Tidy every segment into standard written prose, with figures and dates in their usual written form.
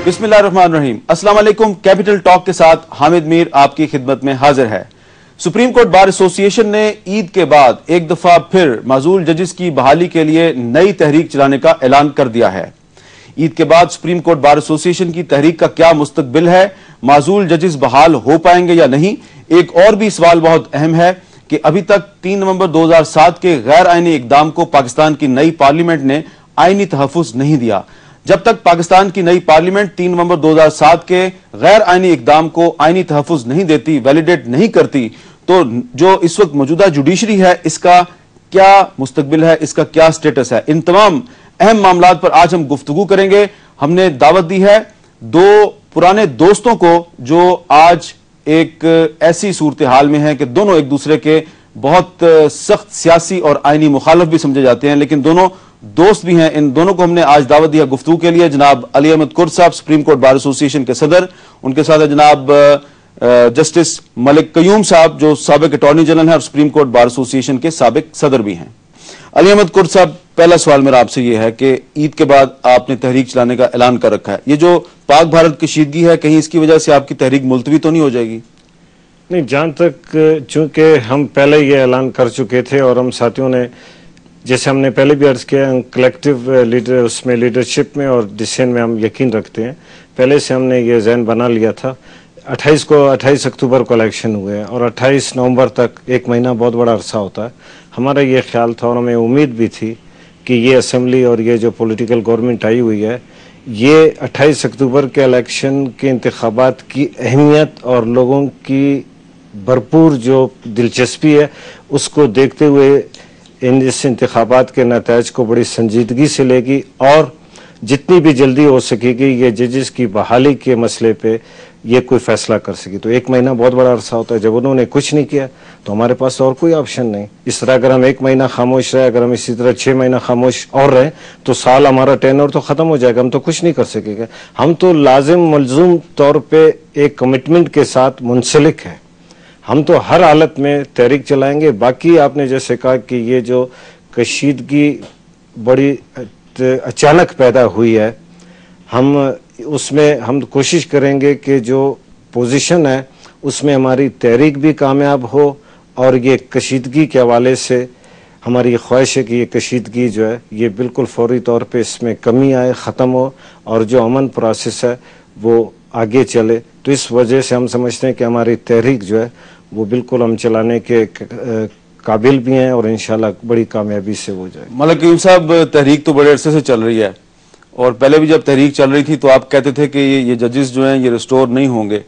बिस्मिल्लाहिर्रहमानिर्रहीम। अस्सलाम वालेकुम। कैपिटल टॉक के साथ हामिद मीर आपकी खिदमत में हाजिर है। सुप्रीम कोर्ट बार एसोसिएशन ने ईद के बाद एक दफा फिर माजूल जजेस की बहाली के लिए नई तहरीक चलाने का ऐलान कर दिया है। ईद के बाद सुप्रीम कोर्ट बार एसोसिएशन की तहरीक का क्या मुस्तकबिल है, माजूल जजेस बहाल हो पाएंगे या नहीं। एक और भी सवाल बहुत अहम है कि अभी तक 3 नवंबर 2007 के गैर आईनी इकदाम को पाकिस्तान की नई पार्लियामेंट ने आईनी तहफ़्फ़ुज़ नहीं दिया। जब तक पाकिस्तान की नई पार्लियामेंट 3 नवंबर 2007 के गैर आईनी इकदाम को आईनी तहफ़्फ़ुज़ नहीं देती, वैलिडेट नहीं करती, तो जो इस वक्त मौजूदा जुडिशरी है इसका क्या मुस्तकबिल है, इसका क्या स्टेटस है। इन तमाम अहम मामलात पर आज हम गुफ्तगू करेंगे। हमने दावत दी है दो पुराने दोस्तों को जो आज एक ऐसी सूरत हाल में है कि दोनों एक दूसरे के बहुत सख्त सियासी और आईनी मुखालिफ भी समझे जाते हैं, लेकिन दोनों दोस्त भी हैं। इन दोनों को हमने आज दावत दिया गुफ्तगू के लिए। जनाब अली अहमद कुर्द साहब, सुप्रीम कोर्ट बार एसोसिएशन के सदर, उनके साथ है जनाब जस्टिस मलिक कयूम साहब जो साबिक अटॉर्नी जनरल हैं और सुप्रीम कोर्ट बार एसोसिएशन के साबिक सदर भी हैं। अली अहमद कुर्द साहब, पहला सवाल मेरा आपसे यह है कि ईद के बाद आपने तहरीक चलाने का ऐलान कर रखा है, ये जो पाक भारत कशीदगी है, कहीं इसकी वजह से आपकी तहरीक मुलतवी तो नहीं हो जाएगी? नहीं, जहाँ तक चूंकि हम पहले ये ऐलान कर चुके थे और हम साथियों ने, जैसे हमने पहले भी अर्ज किया, कलेक्टिव लीडर उसमें लीडरशिप में और डिसीजन में हम यकीन रखते हैं। पहले से हमने ये ज़हन बना लिया था। 28 अक्टूबर को इलेक्शन हुए हैं और 28 नवंबर तक एक महीना बहुत बड़ा अरसा होता है। हमारा ये ख्याल था और हमें उम्मीद भी थी कि ये असम्बली और ये जो पॉलिटिकल गवर्नमेंट आई हुई है, ये 28 अक्टूबर के इलेक्शन के इंतखाबात की अहमियत और लोगों की भरपूर जो दिलचस्पी है उसको देखते हुए इस इंतखाबात के नतायज को बड़ी संजीदगी से लेगी और जितनी भी जल्दी हो सकेगी ये जजेस की बहाली के मसले पे ये कोई फैसला कर सके। तो एक महीना बहुत बड़ा अरसा होता है। जब उन्होंने कुछ नहीं किया तो हमारे पास और कोई ऑप्शन नहीं। इस तरह अगर हम एक महीना खामोश रहे, अगर हम इसी तरह 6 महीना खामोश और रहे तो साल हमारा टेन्योर तो खत्म हो जाएगा, हम तो कुछ नहीं कर सकेंगे। हम तो लाजिम मलजूम तौर पर एक कमिटमेंट के साथ मुंसलिक है, हम तो हर हालत में तहरीक चलाएंगे। बाकी आपने जैसे कहा कि ये जो कशीदगी बड़ी अचानक पैदा हुई है, हम उसमें हम कोशिश करेंगे कि जो पोजीशन है उसमें हमारी तहरीक भी कामयाब हो और ये कशीदगी के हवाले से हमारी ख्वाहिश है कि ये कशीदगी जो है ये बिल्कुल फौरी तौर पे इसमें कमी आए, ख़त्म हो और जो अमन प्रोसेस है वो आगे चले। तो इस वजह से हम समझते हैं कि हमारी तहरीक जो है वो बिल्कुल हम चलाने के काबिल भी हैं और इंशाल्लाह बड़ी कामयाबी से हो जाए। मलिक कयूम साहब, तहरीक तो बड़े अरसे से चल रही है और पहले भी जब तहरीक चल रही थी तो आप कहते थे कि ये जजेस जो हैं ये रिस्टोर नहीं होंगे।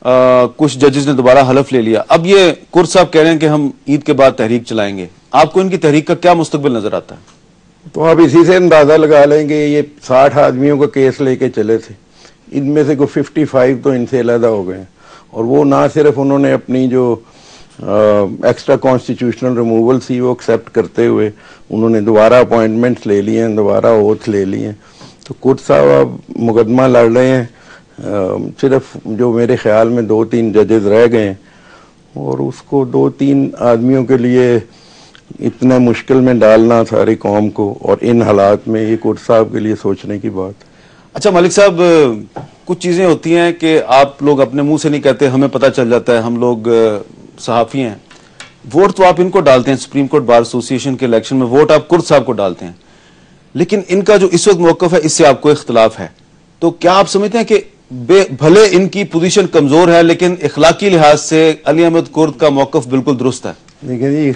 कुछ जजेस ने दोबारा हलफ ले लिया। अब ये कुर्द साहब कह रहे हैं कि हम ईद के बाद तहरीक चलाएंगे। आपको इनकी तहरीक का क्या मुस्तकबिल नजर आता है? तो आप इसी से अंदाजा लगा लेंगे। ये 60 आदमियों का केस लेके चले थे, इनमें से 55 तो इनसे अलहदा हो गए और वो ना सिर्फ उन्होंने अपनी जो एक्स्ट्रा कॉन्स्टिट्यूशनल रिमूवल थी वो एक्सेप्ट करते हुए उन्होंने दोबारा अपॉइंटमेंट्स ले लिए हैं, दोबारा ओथ ले लिए हैं। तो कुर्द साहब अब मुकदमा लड़ रहे हैं। सिर्फ जो मेरे ख्याल में 2-3 जजेस रह गए हैं और उसको 2-3 आदमियों के लिए इतना मुश्किल में डालना सारी कौम को और इन हालात में, ये कुर्द साहब के लिए सोचने की बात है। अच्छा मलिक साहब, कुछ चीजें होती हैं कि आप लोग अपने मुंह से नहीं कहते, हमें पता चल जाता है, हम लोग सहाफी हैं। वोट तो आप इनको डालते हैं, सुप्रीम कोर्ट बार एसोसिएशन के इलेक्शन में वोट आप कुर्द साहब को डालते हैं, लेकिन इनका जो इस वक्त मौकफ है इससे आपको इख्तलाफ है। तो क्या आप समझते हैं कि भले इनकी पोजीशन कमजोर है लेकिन इखलाकी लिहाज से अली अहमद कुर्द का मौकफ बिल्कुल दुरुस्त है? देखिए जी,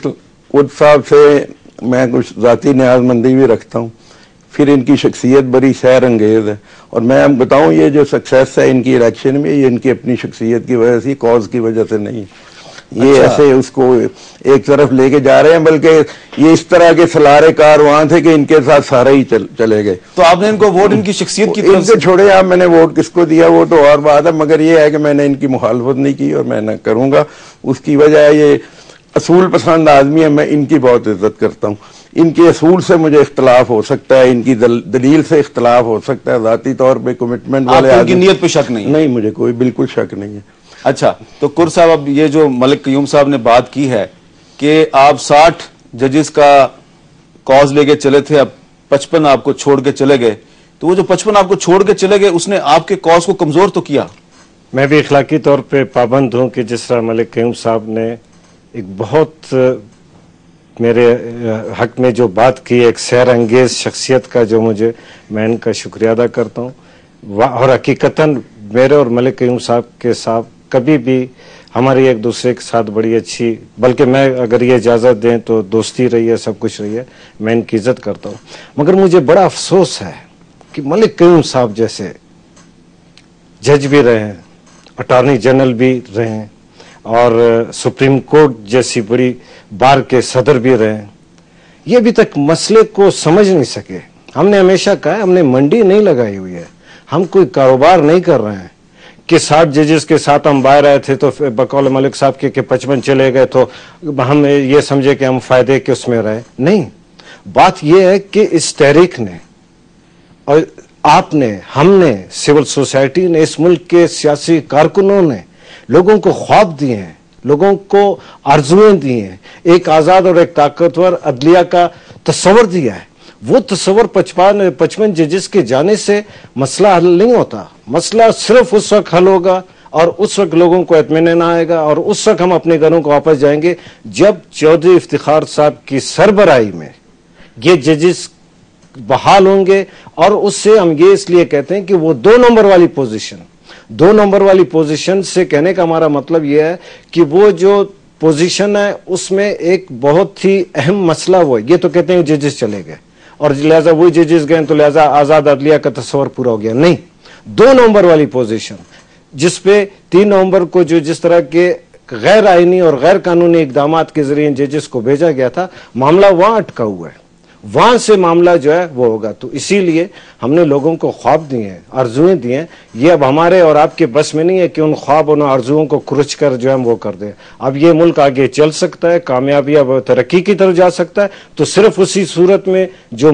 कुर्द साहब से मैं कुछ ज़ाती न्याज़मंदी भी रखता हूँ, फिर इनकी शख्सियत बड़ी सैर अंगेज है और मैं अब बताऊं ये जो सक्सेस है इनकी इलेक्शन में ये इनकी अपनी शख्सियत की वजह से, कॉज की वजह से नहीं। ये अच्छा, ऐसे उसको एक तरफ लेके जा रहे हैं, बल्कि ये इस तरह के सलारे कारवां थे कि इनके साथ सारे ही चले गए। तो आपने इनको वोट इनकी शख्सियत की इनसे छोड़े आप, मैंने वोट किसको दिया वो तो और बात है, मगर ये है कि मैंने इनकी मुखालफत नहीं की और मैं न करूंगा। उसकी वजह ये असूल पसंद आदमी है, मैं इनकी बहुत इज्जत करता हूँ। इनके असूल से मुझे इख्तलाफ हो सकता है, इनकी दलील से इख्तलाफ हो सकता है, ज़ाती तौर पे कमिटमेंट वाले आपकी नीयत पे शक नहीं? नहीं, मुझे कोई बिल्कुल शक नहीं है। अच्छा, तो कुर्द साहब, अब ये जो मलिक कयूम साहब ने बात की है कि आप 60 जजेस का कॉज लेके चले थे, अब 55 आपको छोड़ के चले गए, تو وہ جو 55 آپ کو چھوڑ کے چلے گئے اس نے آپ کے کاز کو کمزور تو کیا. میں بھی اخلاقی طور پہ پابند ہوں کہ جس طرح ملک قیوم صاحب نے ایک بہت میرے حق میں جو بات کی، ایک سیر انگیز شخصیت کا جو میں ان کا شکریہ ادا کرتا ہوں. اور حقیقتاً میرے اور ملک قیوم صاحب کے ساتھ کبھی بھی ہماری ایک دوسرے کے ساتھ بڑی اچھی، بلکہ میں اگر یہ اجازت دیں تو دوستی رہی ہے، سب کچھ رہی ہے، میں ان کی عزت کرتا ہوں. مگر مجھے بڑا افسوس ہے کہ ملک قیوم صاحب جیسے جج بھی رہے ہیں، اٹارنی جنرل بھی رہے ہیں، اور سپریم کورٹ جیسی بڑی بار کے صدر بھی رہے ہیں، یہ ابھی تک مسئلے کو سمجھ نہیں سکے. ہم نے ہمیشہ کہا ہے ہم نے منڈی نہیں لگائی ہوئی ہے، ہم کوئی کاروبار نہیں کر رہے ہیں کہ 60 ججز کے ساتھ ہم باہر آئے تھے تو بقول ملک صاحب کے کہ 55 چلے گئے تو ہم یہ سمجھے کہ ہم فائدے کے اس میں رہے. نہیں، بات یہ ہے کہ اس تحریک نے اور آپ نے، ہم نے، سول سوسائٹی نے، اس ملک کے سیاسی کارکنوں نے لوگوں کو خواب دیے ہیں، لوگوں کو آرزویں دی ہیں، ایک آزاد اور ایک طاقتور عدلیہ کا تصور دیا ہے. وہ تصور 55 ججز کے جانے سے مسئلہ حل نہیں ہوتا. مسئلہ صرف اس وقت حل ہوگا اور اس وقت لوگوں کو اطمینان آئے گا اور اس وقت ہم اپنے گھروں کو واپس جائیں گے جب چودھری افتخار صاحب کی سربراہی میں یہ ججز بحال ہوں گے. اور اس سے ہم یہ اس لیے کہتے ہیں کہ وہ 2 نمبر والی پوزیشن سے کہنے کا ہمارا مطلب یہ ہے کہ وہ جو پوزیشن ہے اس میں ایک بہت ہی اہم مسئلہ وہ ہے. یہ تو کہتے ہیں ججز چلے گئے اور لہذا وہی ججز گئے تو لہذا آزاد عدلیہ کا تصور پورا ہو گیا. نہیں، 2 نمبر والی پوزیشن جس پہ 3 نومبر کو جو جس طرح کے غیر آئینی اور غیر قانونی اقدامات کے ذریعے ججز کو بھیجا گیا تھا، معاملہ وہاں اٹکا ہوا ہے، وہاں سے معاملہ جو ہے وہ ہوگا. تو اسی لیے ہم نے لوگوں کو خواب دیے ہیں، آرزویں دی ہیں. یہ اب ہمارے اور آپ کے بس میں نہیں ہے کہ ان خواب اور آرزوؤں کو کھرچ کر جو ہے وہ کر دیں. اب یہ ملک آگے چل سکتا ہے، کامیابی اب ترقی کی طرف جا سکتا ہے تو صرف اسی صورت میں جو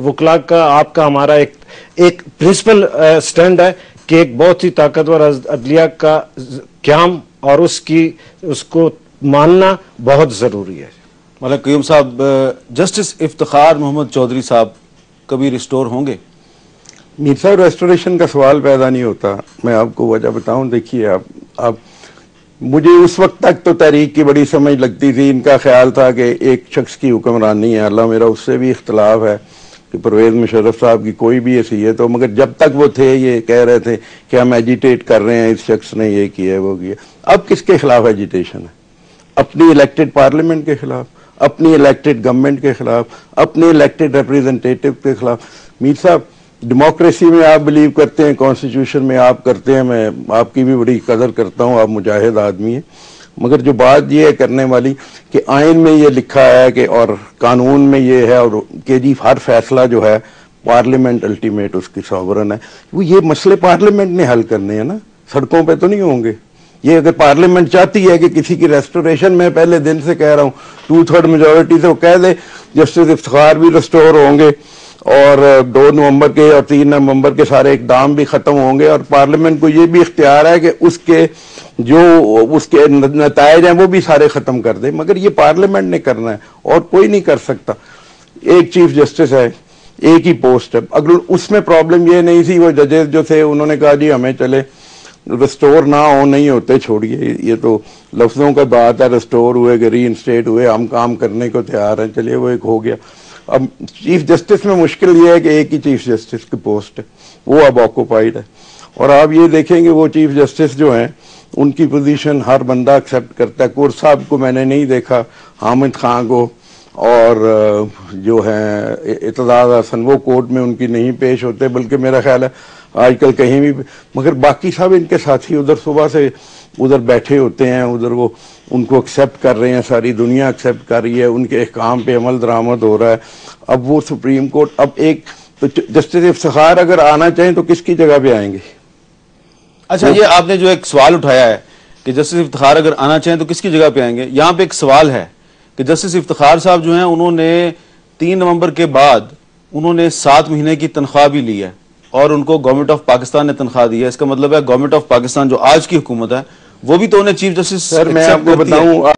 وکلاء کا، آپ کا، ہمارا ایک پرنسپل سٹینڈ ہے کہ ایک بہت ہی طاقتور عدلیہ کا قیام اور اس کو ماننا بہت ضروری ہے. ملک قیوم صاحب، جسٹس افتخار محمد چودھری صاحب کبھی ریسٹور ہوں گے؟ میر صاحب، ریسٹوریشن کا سوال پیدا نہیں ہوتا. میں آپ کو وجہ بتاؤں. دیکھیے آپ مجھے اس وقت تک تو تحریک کی بڑی سمجھ لگتی تھی. ان کا خیال تھا کہ ایک شخص کی حکمرانی ہے. اللہ میرا اس سے بھی اختلاف ہے کہ پرویز مشرف صاحب کی کوئی بھی حیثیت ہو، مگر جب تک وہ تھے یہ کہہ رہے تھے کہ ہم ایجیٹیٹ کر رہے ہیں، اس شخص نے یہ کیا وہ کیا. اب کس کے خلاف ایجیٹیشن ہے؟ اپنی الیکٹڈ پارلیمنٹ کے خلاف، اپنی الیکٹڈ گورنمنٹ کے خلاف، اپنے الیکٹڈ ریپریزنٹیٹیو کے خلاف. میر صاحب، ڈیموکریسی میں آپ بلیو کرتے ہیں، کانسٹیٹیوشن میں آپ کرتے ہیں، میں آپ کی بھی بڑی قدر کرتا ہوں، آپ مجاہد آدمی ہیں. مگر جو بات یہ ہے کرنے والی کہ آئین میں یہ لکھا ہے کہ اور قانون میں یہ ہے اور کہ جی ہر فیصلہ جو ہے پارلیمنٹ الٹیمیٹ اس کی سوورن ہے. وہ یہ مسئلے پارلیمنٹ نے حل کرنے ہیں نا، سڑکوں پہ تو نہیں ہوں گے. یہ اگر پارلیمنٹ چاہتی ہے کہ کسی کی ریسٹوریشن، میں پہلے دن سے کہہ رہا ہوں 2/3 میجورٹی سے وہ کہہ دے جسٹس افتخار بھی ریسٹور ہوں گے اور 2 نومبر کے اور 3 نومبر کے سارے اقدام بھی ختم ہوں گے، اور پارلیمنٹ کو یہ بھی اختیار ہے کہ اس کے نتائج ہیں وہ بھی سارے ختم کر دے. مگر یہ پارلیمنٹ نے کرنا ہے اور کوئی نہیں کر سکتا. ایک چیف جسٹس ہے، ایک ہی پوسٹ ہے. اگر اس میں پرابلم یہ نہیں تھی، وہ ججز جو تھے انہوں نے کہا جی ہمیں چلے ریسٹور نہ ہو، نہیں ہوتے چھوڑیے، یہ تو لفظوں کا بات ہے، ریسٹور ہوئے کہ ری انسٹیٹ ہوئے، ہم کام کرنے کو تیار ہیں، چلیے وہ ایک ہو گیا. اب چیف جسٹس میں مشکل یہ ہے کہ ایک ہی چیف جسٹس کی پوسٹ ہے، وہ اب آکوپائڈ ہے. اور آپ یہ دیکھیں گے وہ چیف جسٹس جو ہیں ان کی پوزیشن ہر بندہ ایکسیپٹ کرتا ہے. کور صاحب کو میں نے نہیں دیکھا، حامد خان کو، اور جو ہیں اعتزاز حسن، وہ کورٹ میں ان کی نہیں پیش ہوتے، بلکہ میرا خیال ہے آج کل کہیں بھی. مگر باقی سب ان کے ساتھی ادھر صبح سے ادھر بیٹھے ہوتے ہیں، ادھر وہ ان کو ایکسیپٹ کر رہے ہیں، ساری دنیا ایکسیپٹ کر رہی ہے، ان کے احکام پہ عمل درآمد ہو رہا ہے. اب وہ سپریم کورٹ، اب ایک تو جسٹس افتخار اگر آنا چاہیں تو کس کی جگہ پہ آئیں گے؟ اچھا، یہ آپ نے جو ایک سوال اٹھایا ہے کہ جسٹس افتخار اگر آنا چاہیں تو کس کی جگہ پہ آئیں گے، یہاں پہ ایک سوال ہے کہ جسٹس افتخار صاحب جو ہیں انہوں نے 3 نومبر کے بعد انہوں نے 7 مہینے کی تنخواہ بھی لی ہے اور ان کو گورنمنٹ آف پاکستان نے تنخواہ دی ہے. اس کا مطلب ہے گورنمنٹ آف پاکستان جو آج کی حکومت ہے وہ بھی تو انہیں چیف جسٹس. سر میں آپ کو بتاؤں